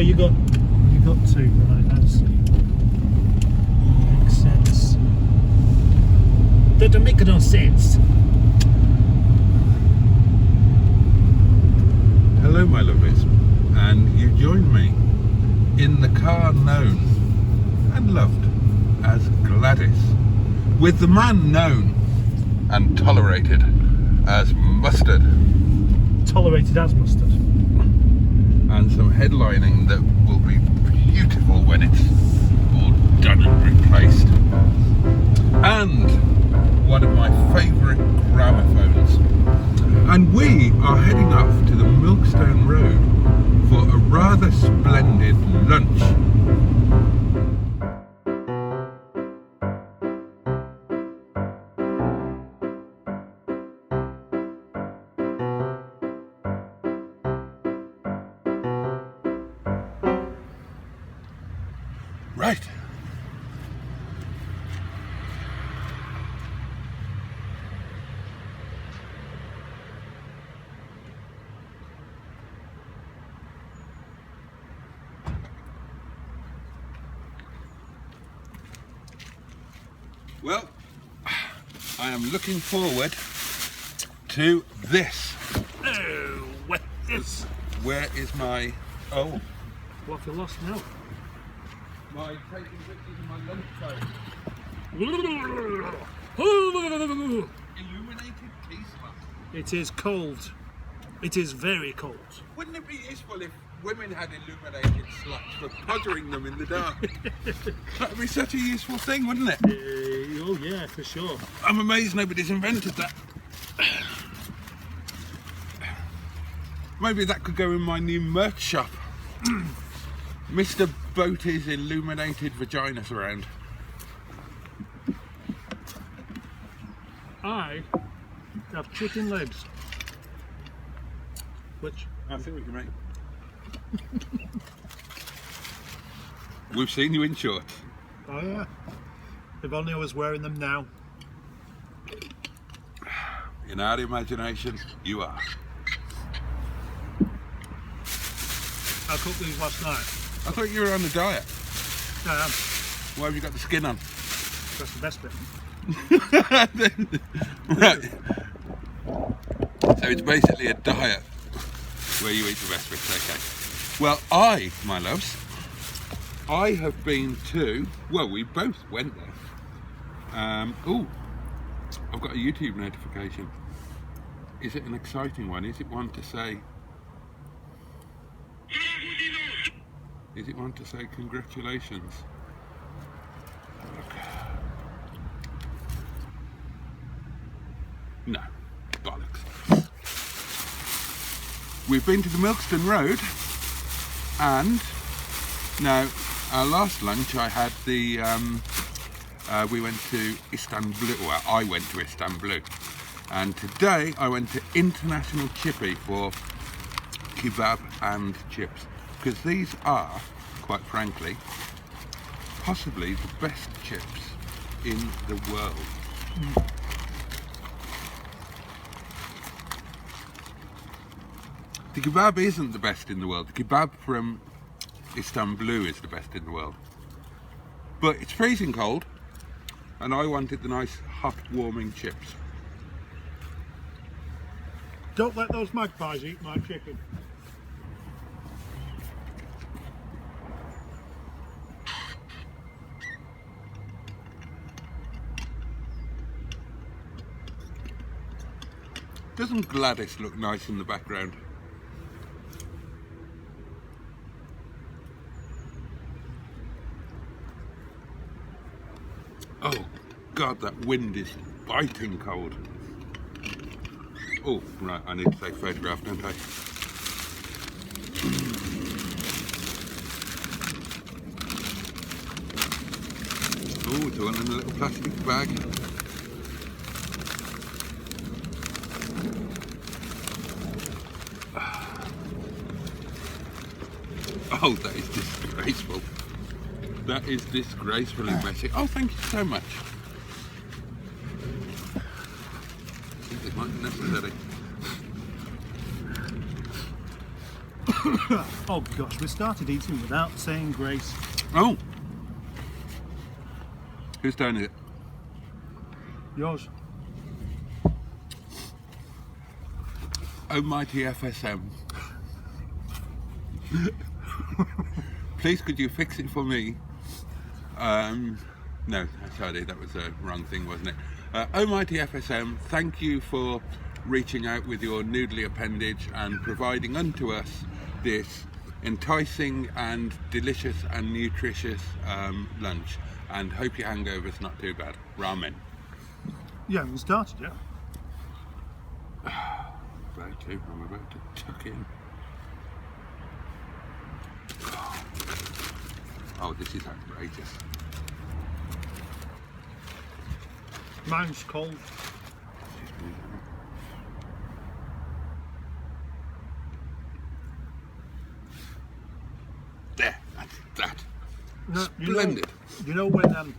you got two, right? That's makes sense. That don't make no sense. Hello, my lovelies, and you join me in the car known and loved as Gladys, with the man known and tolerated as Mustard. Tolerated as mustard. And some headlining that will be beautiful when it's all done and replaced. And one of my favourite gramophones. And we are heading off to the Milkstone Road for a rather splendid lunch. Right. Well, I am looking forward to this. Oh, what is? Where is my... Oh. What have you lost now? My taking pictures of my lunch phone. Illuminated tea spot. It is cold. It is very cold. Wouldn't it be useful if women had illuminated slots for pottering them in the dark? That would be such a useful thing, wouldn't it? Oh yeah, for sure. I'm amazed nobody's invented that. Maybe that could go in my new merch shop. Mr. Boaty's illuminated vagina surround. I have chicken legs. Which? I think we can make. We've seen you in shorts. Oh yeah. If only I was wearing them now. In our imagination, you are. I cooked these last night. I thought you were on a diet. I am. Why have you got the skin on? That's the best bit. Right. So it's basically a diet where you eat the best bits, okay. Well, my loves, I have been to, well, we both went there. Oh, I've got a YouTube notification. Is it an exciting one? Is it one to say... Is it one to say congratulations? Look. No, bollocks. We've been to the Milkstone Road, and now our last lunch I had the we went to Istanbul. Well, I went to Istanbul, and today I went to International Chippy for kebab and chips, because these are, quite frankly, possibly the best chips in the world. The kebab isn't the best in the world. The kebab from Istanbul is the best in the world. But it's freezing cold, and I wanted the nice hot warming chips. Don't let those magpies eat my chicken. Doesn't Gladys look nice in the background? Oh God, that wind is biting cold. Oh, right, I need to take a photograph, don't I? Oh, it's all in a little plastic bag. Oh, that is disgraceful. That is disgracefully messy. Oh, thank you so much. I think this might be necessary. Oh gosh, we started eating without saying grace. Oh! Whose turn is it? Yours. Almighty FSM. Please could you fix it for me? No, sorry, that was a wrong thing, wasn't it? Almighty FSM, thank you for reaching out with your noodly appendage and providing unto us this enticing and delicious and nutritious lunch, and hope your hangover's not too bad. Ramen. Yeah, we started, yeah. I'm about to tuck in. Oh, this is outrageous. Mine's cold. There, that's that. No, Splendid. You know when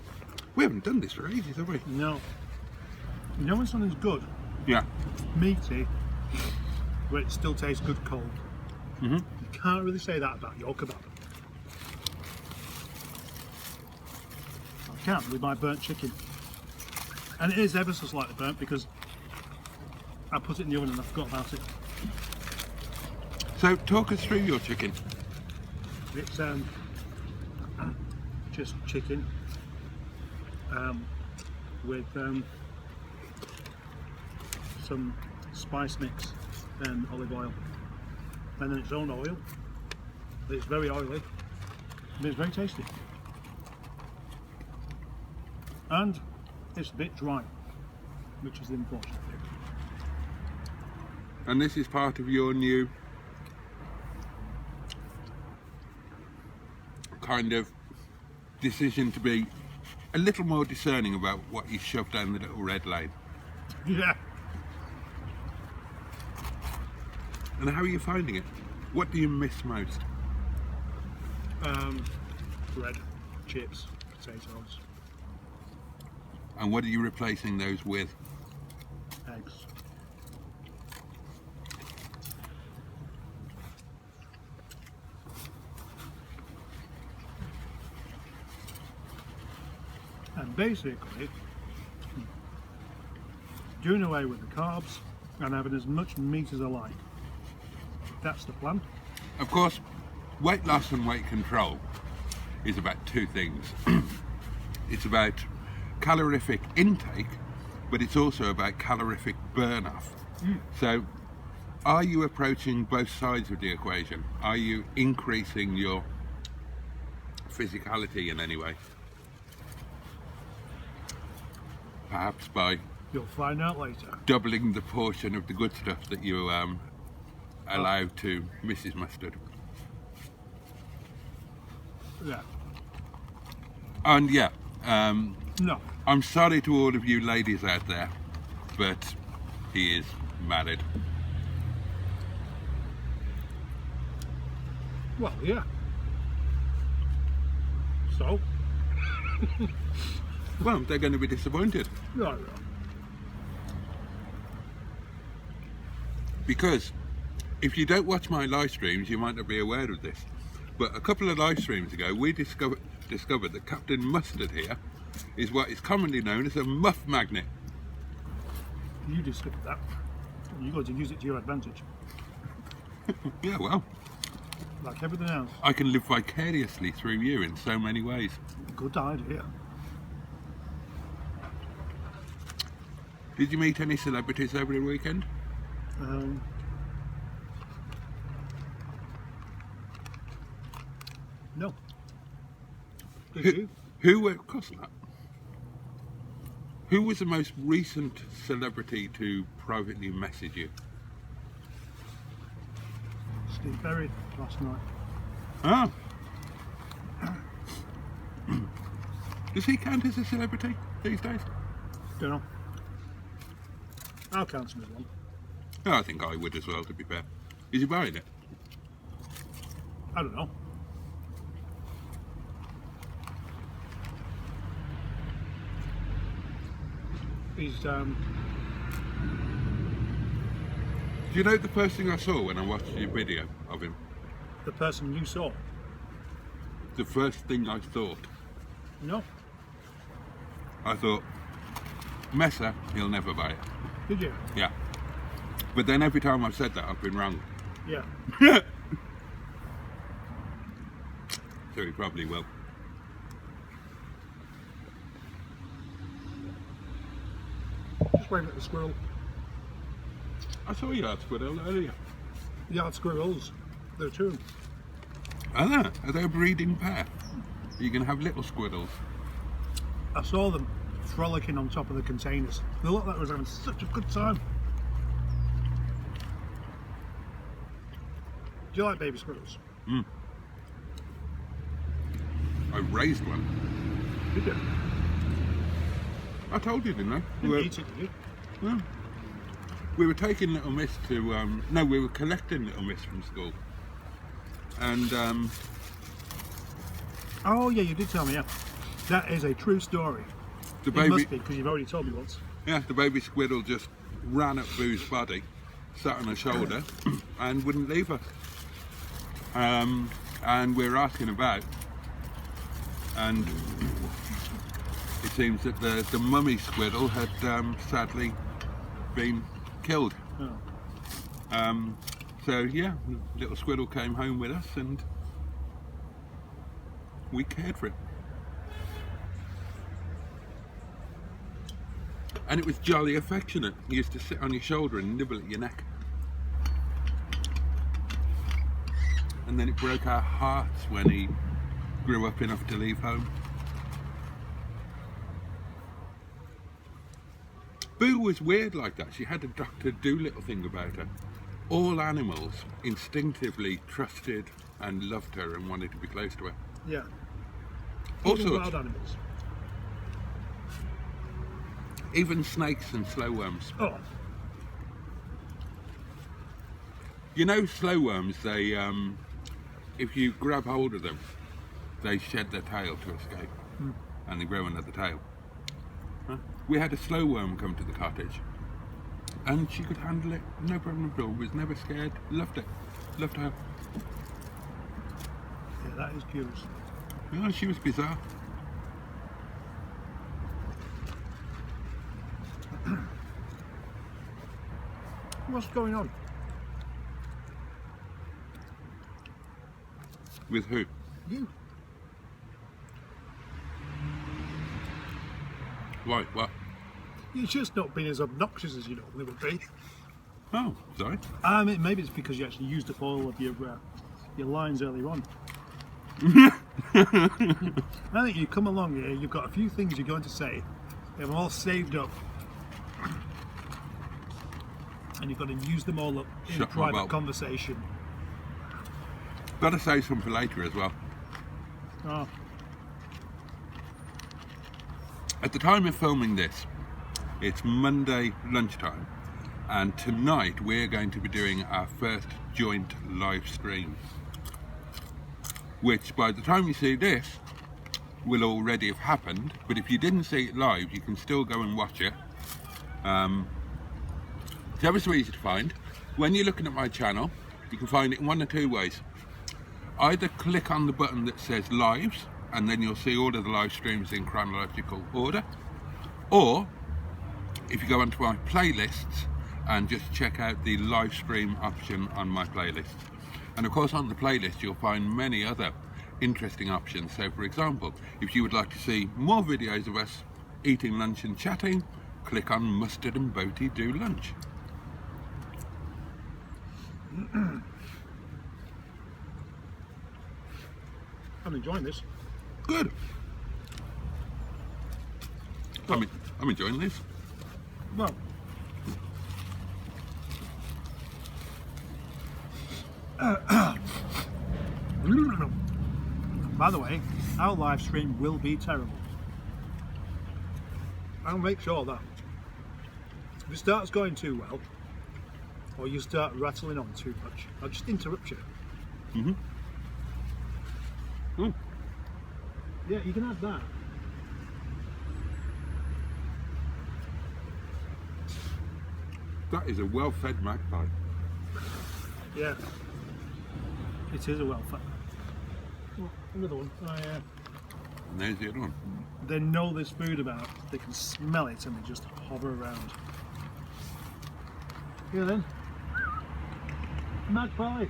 We haven't done this for ages, have we? no. You know when something's good, Yeah. meaty, but it still tastes good cold. Mm-hmm. You can't really say that about your kebab. I can with my burnt chicken. And it is ever so slightly burnt because I put it in the oven and I forgot about it. So talk us through your chicken. It's just chicken with some spice mix and olive oil, and then its own oil. It's very oily, but it's very tasty, and it's a bit dry, which is the important thing. And this is part of your new kind of decision to be a little more discerning about what you shove down the little red lane. Yeah. And how are you finding it? What do you miss most? Bread, chips, potatoes, And what are you replacing those with? eggs. And basically, doing away with the carbs and having as much meat as I like. That's the plan. Of course, weight loss and weight control is about two things. It's about calorific intake, but it's also about calorific burn off. So are you approaching both sides of the equation? Are you increasing your physicality in any way? Perhaps by You'll find out later. doubling the portion of the good stuff that you allow to Mrs. Mustard. Yeah. And yeah, No. I'm sorry to all of you ladies out there, but he is married. Well, yeah. So? Well, they're going to be disappointed. No. Because if you don't watch my live streams, you might not be aware of this. But a couple of live streams ago, we discovered that Captain Mustard here is what is commonly known as a muff magnet. You discovered that. You're going to use it to your advantage. Yeah, well, Like everything else. I can live vicariously through you in so many ways. Good idea. Did you meet any celebrities over the weekend? No. Did you? Who were, of course not. Who was the most recent celebrity to privately message you? Steve Berry last night. Ah. Does he count as a celebrity these days? Don't know. I'll count him as one. Oh, I think I would as well, to be fair. Is he buying it? I don't know. He's Do you know the first thing I saw when I watched your video of him? the person you saw? The first thing I thought. No. I thought, Messer, he'll never buy it. Did you? Yeah. But then every time I've said that, I've been wrong. Yeah. So he probably will. Just waving at the squirrel. I saw you had squirrel earlier. Yard squirrels. There are two. Are they a breeding pair? Are you going to have little squirrels? I saw them frolicking on top of the containers. They looked like they was having such a good time. Do you like baby squirrels? I raised one. Did you? I told you, didn't I? Didn't eat it, did you? Yeah. We were taking Little Miss to, no, we were collecting Little Miss from school. And, oh yeah, you did tell me, yeah. That is a true story. the It baby, must be, because you've already told me once. yeah, the baby squirrel just ran at Boo's body, sat on her shoulder, and wouldn't leave her. And we were asking about, and it seems that the mummy squirrel had sadly been killed. Oh. So yeah, little squirrel came home with us and we cared for it. And it was jolly affectionate. He used to sit on your shoulder and nibble at your neck. And then it broke our hearts when he grew up enough to leave home. Boo was weird like that. She had a Dr. Dolittle thing about her. All animals instinctively trusted and loved her and wanted to be close to her. Yeah. All Even sorts. wild animals. Even snakes and slow worms. Oh. You know, slow worms, they, if you grab hold of them, they shed their tail to escape. And they grow another tail. Huh? We had a slow worm come to the cottage. And she could handle it, no problem at all. Was never scared, loved it, loved her. Yeah, that is curious. Yeah, she was bizarre. What's going on? With who? You. Why, what? You're just not being as obnoxious as you normally would be. Oh, sorry. Maybe it's because you actually used up all of your lines earlier on. I think you come along here, you've got a few things you're going to say, you have them all saved up, and you've got to use them all up in Shut a my private mouth. conversation. Got to save some for later as well. Oh, At the time of filming this, it's Monday lunchtime, and tonight we're going to be doing our first joint live stream, which by the time you see this will already have happened, but if you didn't see it live you can still go and watch it. It's ever so easy to find. When you're looking at my channel, you can find it in one or two ways. Either click on the button that says lives, and then you'll see all of the live streams in chronological order, or if you go onto my playlists and just check out the live stream option on my playlist. And of course on the playlist you'll find many other interesting options. So for example, if you would like to see more videos of us eating lunch and chatting, click on Mustard and Boaty Do Lunch. I'm enjoying this. Good. I'm enjoying this. Well, by the way, our live stream will be terrible. I'll make sure that if it starts going too well, or you start rattling on too much, I'll just interrupt you. Mm. Yeah, you can have that. That is a well-fed magpie. Yeah. It is a well-fed. Oh, another one. And there's the other one. They know there's food about. They can smell it and they just hover around. Here then. Magpie.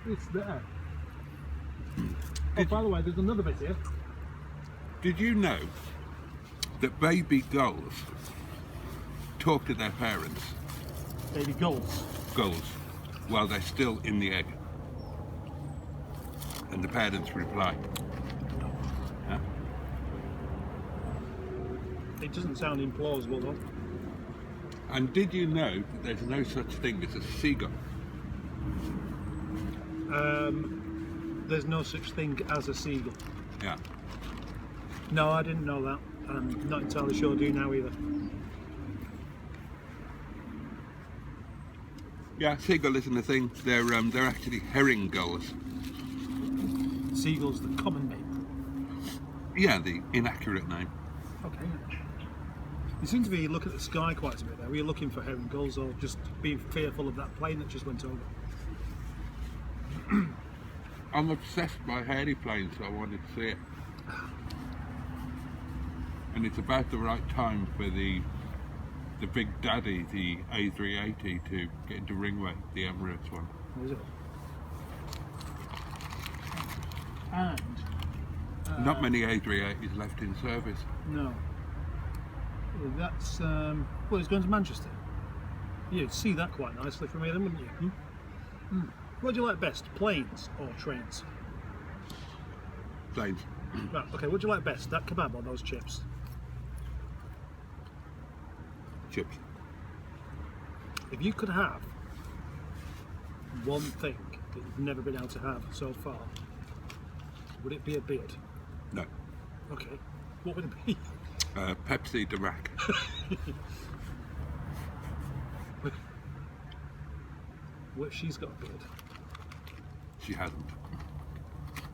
It's there. Oh, by the way, there's another bit here. Did you know that baby gulls talk to their parents, Baby gulls. gulls, while they're still in the egg? And the parents reply. Huh? It doesn't sound implausible though. And did you know that there's no such thing as a seagull? There's no such thing as a seagull. Yeah. No, I didn't know that. I'm not entirely sure I do now either. Yeah, seagull isn't a thing. They're actually herring gulls. Seagull's the common name. Yeah, the inaccurate name. Okay. You seem to be looking at the sky quite a bit there. Were you looking for herring gulls or just being fearful of that plane that just went over? I'm obsessed by hairy planes, so I wanted to see it. And it's about the right time for the Big Daddy, the A380, to get into Ringway, the Emirates one. Is it? And Not many A380s left in service. no. Well, that's well, it's going to Manchester. You'd see that quite nicely from here, then, wouldn't you? What do you like best, planes or trains? Planes. Right, okay, what do you like best, that kebab or those chips? Chips. If you could have one thing that you've never been able to have so far, would it be a beard? No. Okay, what would it be? Pepsi de Rack. What if she's got a beard? She hasn't.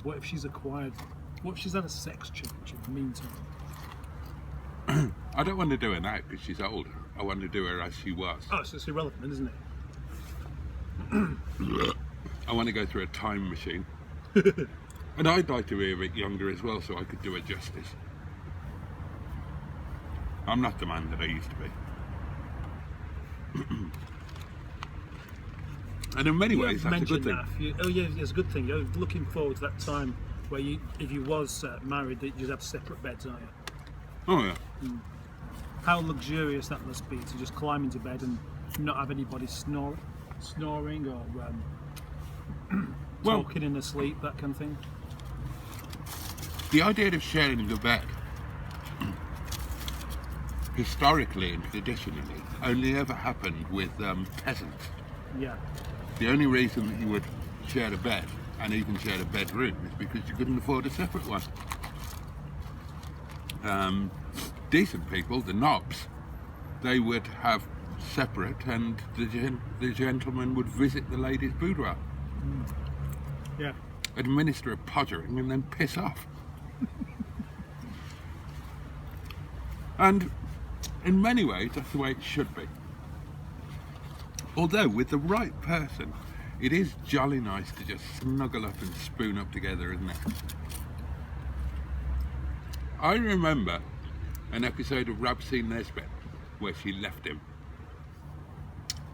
What if she's acquired? What if she's had a sex change in the meantime? I don't want to do her now because she's old. I want to do her as she was. Oh, so it's irrelevant, isn't it? I want to go through a time machine. And I'd like to be a bit younger as well so I could do her justice. I'm not the man that I used to be. And in many ways that's a good thing. Oh yeah, it's a good thing. You're looking forward to that time where you, if you was married, that you'd have separate beds, aren't you? Oh yeah. How luxurious that must be to just climb into bed and not have anybody snoring or Well, talking in their sleep, that kind of thing. the idea of sharing the bed, historically and traditionally, only ever happened with peasants. Yeah. The only reason that you would share a bed, and even share a bedroom, is because you couldn't afford a separate one. Decent people, the knobs, they would have separate, and the gentleman would visit the lady's boudoir, Yeah. administer a podgering, and then piss off. And in many ways, that's the way it should be. Although, with the right person, it is jolly nice to just snuggle up and spoon up together, isn't it? I remember an episode of Rabsy Nesbitt where she left him.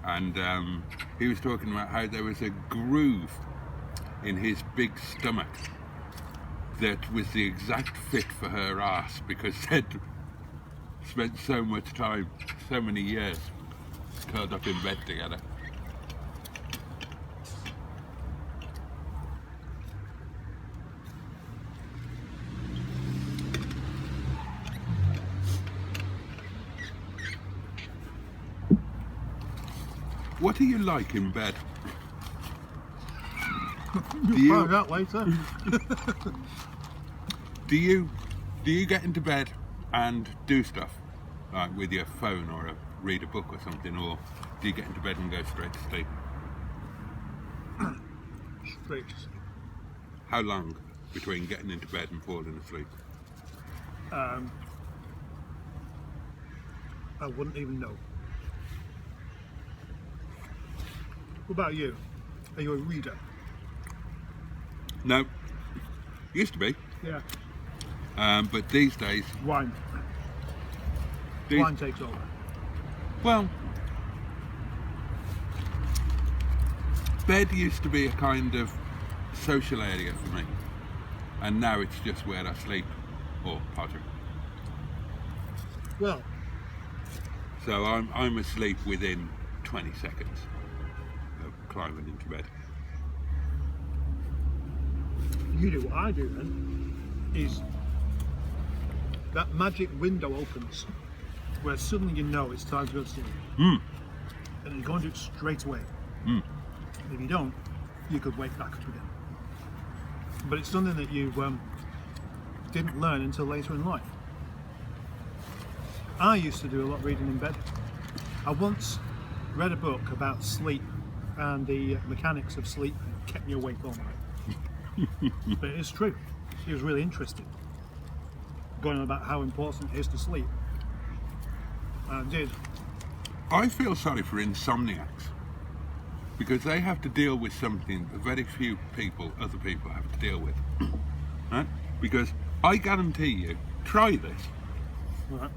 And he was talking about how there was a groove in his big stomach that was the exact fit for her ass because they'd spent so much time, so many years curled up in bed together. What are you like in bed? You'll find out later. Do you get into bed and do stuff like with your phone or read a book or something, or do you get into bed and go straight to sleep? Straight to sleep. How long between getting into bed and falling asleep? I wouldn't even know. What about you? Are you a reader? No. Used to be. Yeah. But these days... Wine. Wine takes over. Well, bed used to be a kind of social area for me. And now it's just where I sleep, or potter. Well, so I'm asleep within 20 seconds of climbing into bed. you do what I do then, is that magic window opens where suddenly you know it's time to go to sleep. Mm. And you go and do it straight away. Mm. If you don't, you could wake back up again. But it's something that you didn't learn until later in life. I used to do a lot of reading in bed. I once read a book about sleep and the mechanics of sleep, and it kept me awake all night. But it is true. It was really interesting, going on about how important it is to sleep. And I did. I feel sorry for insomniacs because they have to deal with something that very few people, other people, have to deal with. Right? Because I guarantee you, try this. Right.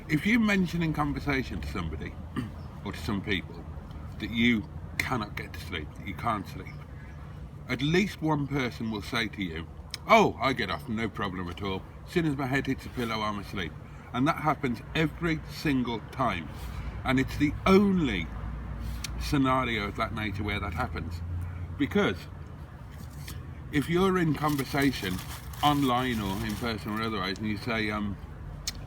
If you mention in conversation to somebody or to some people that you cannot get to sleep, that you can't sleep, at least one person will say to you, "Oh, I get off, no problem at all. As soon as my head hits the pillow, I'm asleep." And that happens every single time. And it's the only scenario of that nature where that happens. Because if you're in conversation, online or in person or otherwise, and you say,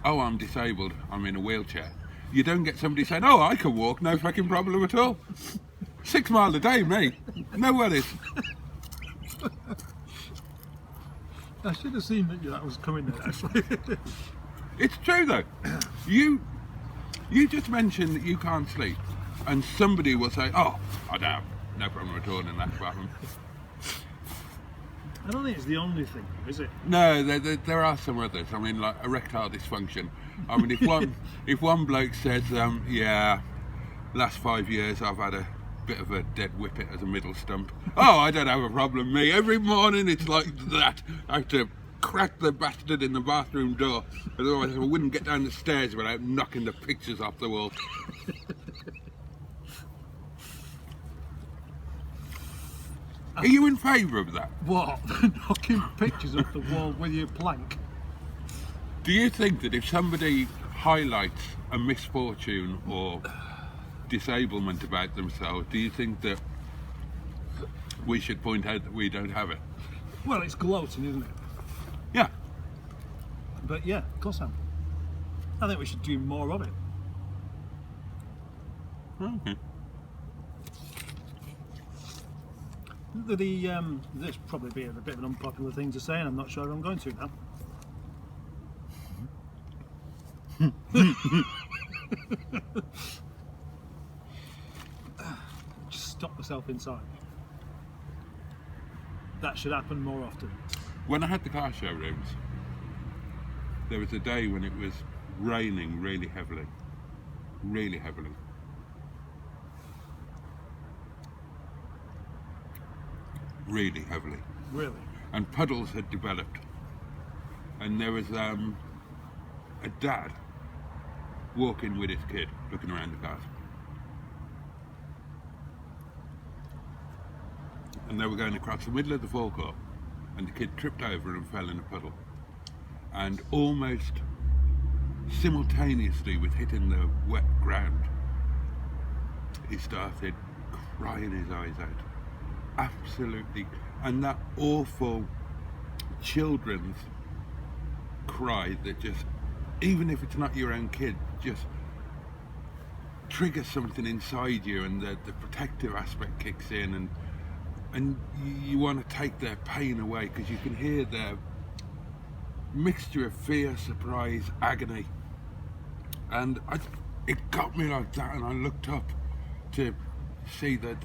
"Oh, I'm disabled, I'm in a wheelchair," you don't get somebody saying, "Oh, I can walk, no fucking problem at all. 6 miles a day, mate. No worries." I should have seen that was coming there, actually. It's true though. You just mentioned that you can't sleep, and somebody will say, "Oh, I don't, no problem at all in that department." I don't think it's the only thing, is it? No, there are some others. I mean, like erectile dysfunction. I mean, if one bloke says, "Yeah, last 5 years I've had a bit of a dead whippet as a middle stump." "Oh, I don't have a problem, me. Every morning it's like that. I have to crack the bastard in the bathroom door, otherwise I wouldn't get down the stairs without knocking the pictures off the wall." Are you in favour of that? What? Knocking pictures off the wall with your plank? Do you think that if somebody highlights a misfortune or disablement about themselves, do you think that we should point out that we don't have it? Well, it's gloating, isn't it? Yeah. But yeah, of course I am. I think we should do more of it. Okay. This probably be a bit of an unpopular thing to say, and I'm not sure if I'm going to now. Just stop myself inside. That should happen more often. When I had the car showrooms, there was a day when it was raining really heavily. Really heavily. Really heavily. Really? And puddles had developed. And there was a dad walking with his kid, looking around the cars. And they were going across the middle of the forecourt, and the kid tripped over and fell in a puddle. And almost simultaneously with hitting the wet ground, he started crying his eyes out. Absolutely. And that awful children's cry that just, even if it's not your own kid, just triggers something inside you, and the protective aspect kicks in, and you want to take their pain away because you can hear their mixture of fear, surprise, agony. And it got me like that, and I looked up to see the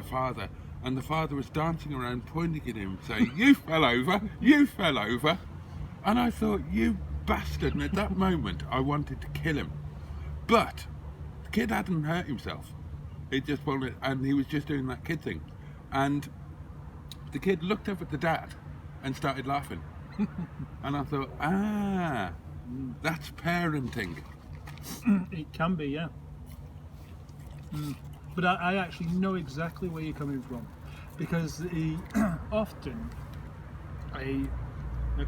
father, and the father was dancing around pointing at him saying, "You fell over, you fell over." And I thought, you bastard. And at that moment I wanted to kill him, but the kid hadn't hurt himself. It just wanted, and he was just doing that kid thing. And the kid looked up at the dad and started laughing. And I thought, that's parenting. It can be, yeah. But I actually know exactly where you're coming from, because often a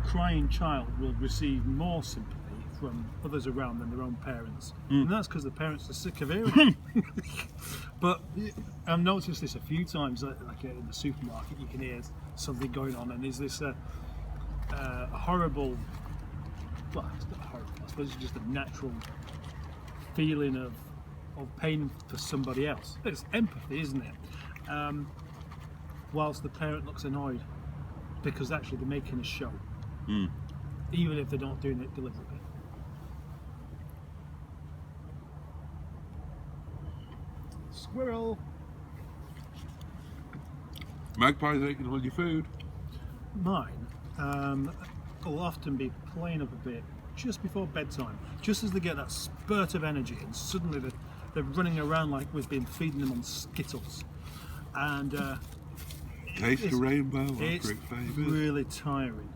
crying child will receive more sympathy from others around than their own parents, and that's because the parents are sick of hearing it. But I've noticed this a few times, like in the supermarket, you can hear something going on, and there's this horrible, well, it's not horrible, I suppose it's just a natural feeling of pain for somebody else. It's empathy, isn't it? Whilst the parent looks annoyed because actually they're making a show, even if they're not doing it deliberately. Squirrel. Magpies eating all your food. Mine will often be playing up a bit just before bedtime, just as they get that spurt of energy, and suddenly they're running around like we've been feeding them on Skittles. And Taste the rainbow. It's really tiring,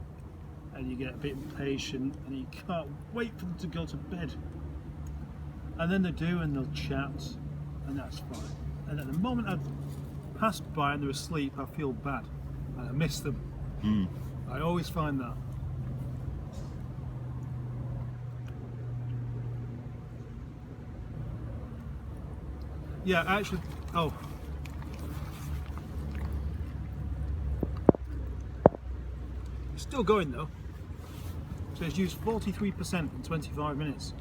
and you get a bit impatient, and you can't wait for them to go to bed. And then they do, and they'll chat, and that's fine. And at the moment I've passed by and they're asleep, I feel bad, and I miss them. I always find that. Yeah, actually, it's still going though. So it's used 43% in 25 minutes.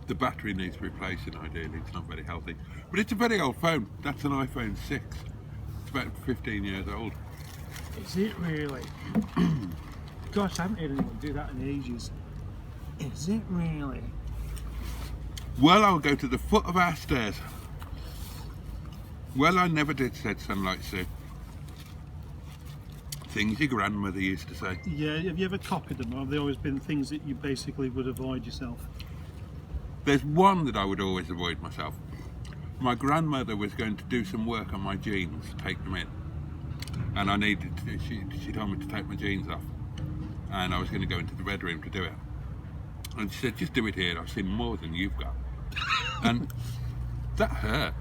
The battery needs replacing, ideally. It's not very healthy. But it's a very old phone. That's an iPhone 6. It's about 15 years old. Is it really? Gosh, I haven't heard anyone do that in ages. Is it really? Well, I'll go to the foot of our stairs. Well, I never did, said Sunlight Sue. Things your grandmother used to say. Yeah, have you ever copied them, or have they always been things that you basically would avoid yourself? There's one that I would always avoid myself. My grandmother was going to do some work on my jeans, take them in. And I needed to, she told me to take my jeans off. And I was going to go into the bedroom to do it. And she said, just do it here, I've seen more than you've got. And that hurt.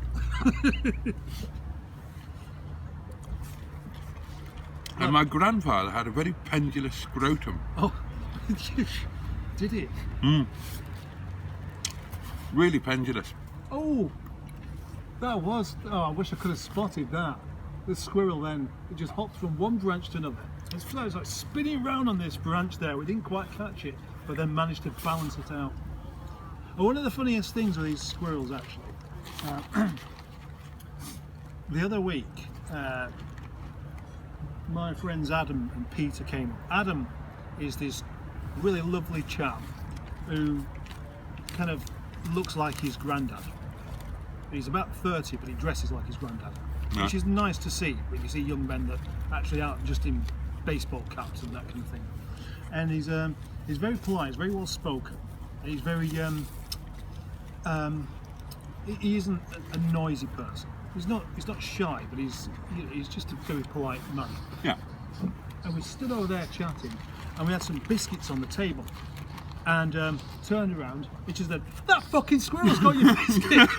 And my grandfather had a very pendulous scrotum. Oh, did it? Really pendulous. Oh, that was, I wish I could have spotted that. The squirrel then, it just hopped from one branch to another. It was like spinning around on this branch there. We didn't quite catch it, but then managed to balance it out. And one of the funniest things with these squirrels, actually, the other week, my friends Adam and Peter came up. Adam is this really lovely chap who kind of looks like his granddad. He's about 30, but he dresses like his granddad, which is nice to see when you see young men that actually aren't just in baseball caps and that kind of thing. And he's very polite, he's very well spoken, and he's very he isn't a noisy person. He's not shy, but he's just a very polite man. Yeah. And we stood over there chatting, and we had some biscuits on the table. And turned around, it just said, that fucking squirrel's got your biscuit.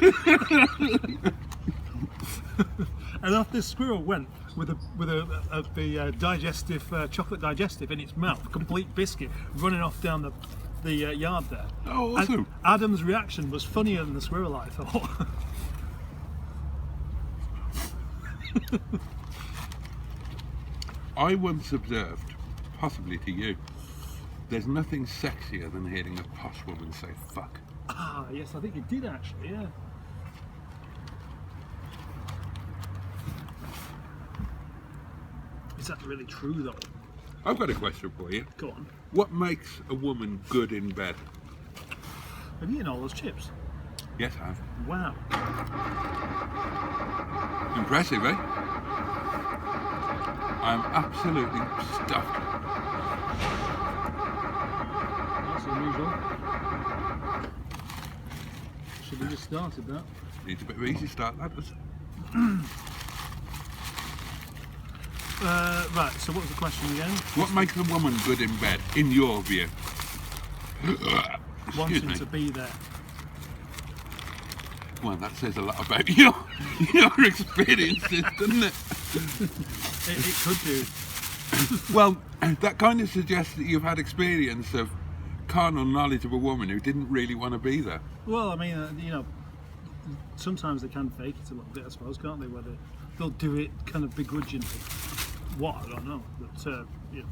And off this squirrel went with the digestive chocolate digestive in its mouth, complete biscuit, running off down the yard there. Oh, awesome! And Adam's reaction was funnier than the squirrel, I thought. I once observed, possibly to you, there's nothing sexier than hearing a posh woman say fuck. Ah, yes, I think you did actually, yeah. Is that really true though? I've got a question for you. Go on. What makes a woman good in bed? Have you eaten all those chips? Yes, I have. Wow. Impressive, eh? I'm absolutely stuffed. That's unusual. Should we just started that? Needs a bit of easy start, that does. Right, so what was the question again? What makes a woman good in bed, in your view? Wanting to be there. Well, that says a lot about your experiences, doesn't it? It could do. Well, that kind of suggests that you've had experience of carnal knowledge of a woman who didn't really want to be there. Well, I mean, you know, sometimes they can fake it a little bit, I suppose, can't they? Whether they'll do it kind of begrudgingly. What, I don't know. But, you know,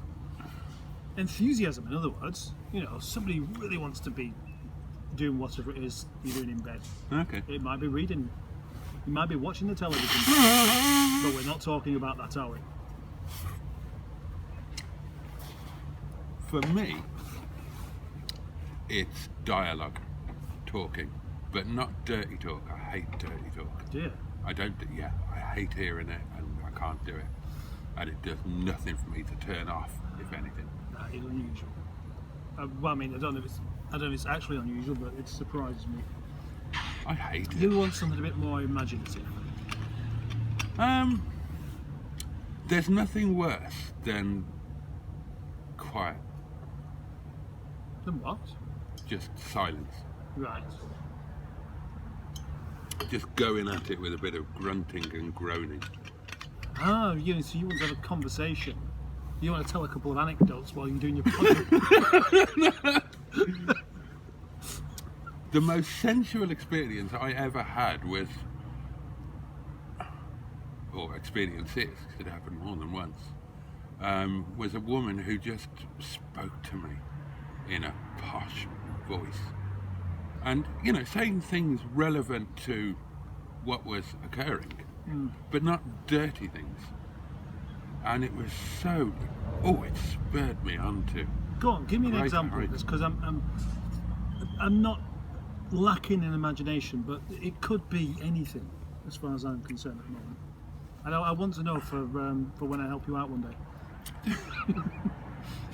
enthusiasm, in other words. You know, somebody really wants to be doing whatever it is you're doing in bed. Okay. It might be reading. You might be watching the television. But we're not talking about that, are we? For me, it's dialogue, talking, but not dirty talk. I hate dirty talk. Dear. I hate hearing it, and I can't do it. And it does nothing for me to turn off, if anything. That is unusual. Well, I mean, I don't know if it's actually unusual, but it surprises me. I hate it. Who wants something a bit more imaginative? There's nothing worse than quiet, Then what? just silence. Right. Just going at it with a bit of grunting and groaning. Ah, so you want to have a conversation. You want to tell a couple of anecdotes while you're doing your project. The most sensual experience I ever had was, or experiences, because it happened more than once, was a woman who just spoke to me in a posh voice. And, you know, saying things relevant to what was occurring, but not dirty things. And it was so, it spurred me on to. Go on, give me an Great, example great. of this, because I'm not lacking in imagination, but it could be anything as far as I'm concerned at the moment. And I want to know for when I help you out one day.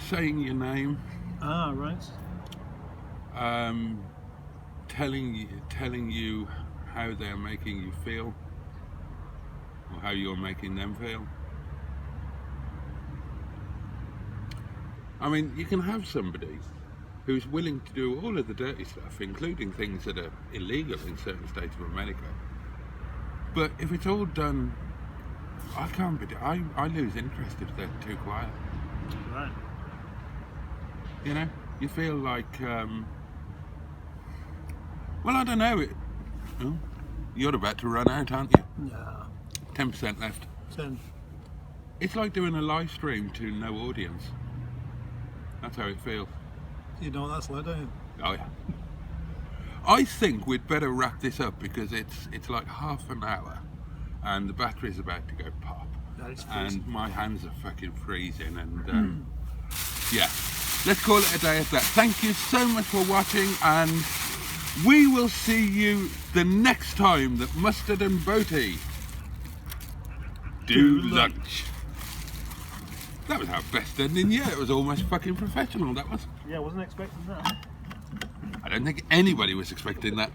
Saying your name, Ah, right. telling you how they're making you feel, or how you're making them feel. I mean, you can have somebody who's willing to do all of the dirty stuff, including things that are illegal in certain states of America. But if it's all done, I lose interest if they're too quiet. Right. You know, you feel like, well, I don't know. You're about to run out, aren't you? Yeah. 10% left. 10. It's like doing a live stream to no audience. That's how it feels. You know what that's like, don't you? Oh yeah. I think we'd better wrap this up because it's like half an hour, and the battery's about to go pop. That is freezing. And my hands are fucking freezing. And yeah, let's call it a day at that. Thank you so much for watching, and we will see you the next time that Mustard and Boaty do lunch. That was our best ending yet. It was almost fucking professional, that was. Yeah, I wasn't expecting that. I don't think anybody was expecting that.